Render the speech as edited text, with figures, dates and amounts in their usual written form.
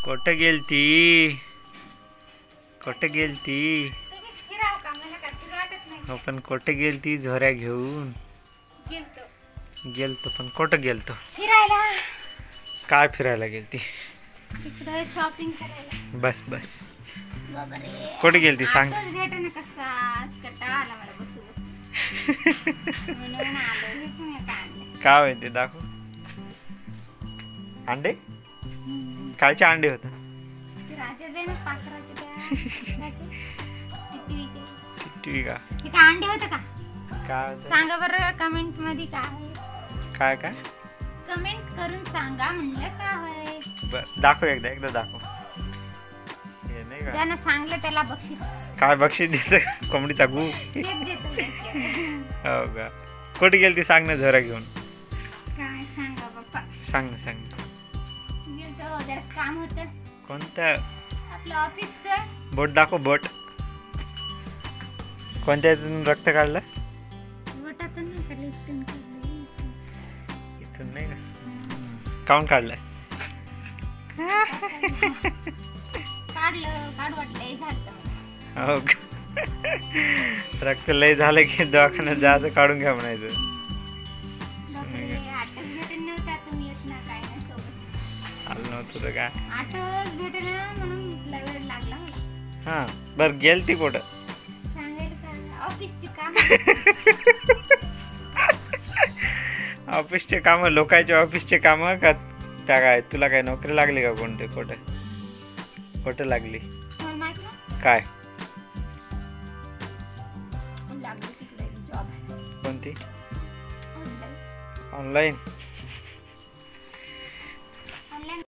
कुठं गेलती? कुठं गेलती? हो पण कुठं गेलती झोऱ्या घेऊन? गेलतो पण कुठं गेलतो? फिरायला. काय फिरायला गेलती? तिकडे शॉपिंग करायला. बस बस. बापरे. कुठे गेलती सांग? आताच भेटेना कसा कंटाळा आला मला बसू बसू. म्हणून आलो हे तुम्ही काय आणले? काय होते दाखव. अंडे? कायचे अंडे होते? राजा दे ना पाखराचे त्या. टिटवीचे. टिटवी का? हे काय अंडे होते का? काय होतं? सांगा बरं कमेंट मध्ये काय? काय काय? कमेंट करून सांगा म्हणलं काय होय. बर दाखव एकदा दाखव. हे नाही का? ज्यानं सांगलं त्याला बक्षीस. काय बक्षीस देत कोंबडीचा गू? तेच देतो बक्षीस. हो का? कुठे गेलती सांग ना झोऱ्या घेऊन? काय सांगा बाप्पा. सांग ना. गेलतो जरास काम होतं. कोणत्या? आपलं ऑफिसचं. बोट दाखव बोट. कोणत्या यातून रक्त काढलं? बोटातून नाही काढलं, इथून काढलं. इथून नाही का? काऊन काढलं? काढ वाटलंय झालं. हो का? रक्त लय झालं की दवाखान्यात जायचं काढून घ्या म्हणायचं. आठच भेटेल नव्हता तुम्ही येत ना काय नाही सोबत. आलं नव्हतं तर काय? आठच भेटेल ना म्हणून लय वेळ लागला मला. हां बरं गेलती कुठं? सांगायला का ऑफिसची काम. ऑफिसचे कामं लोकांचे ऑफिसचे कामं का त्या काय तुला काय नोकरी लागली का कोणते कुठं लागली? मला माहित ना काय लागली तिकडे जॉब. कोणती? ऑनलाईन. ऑनलाईन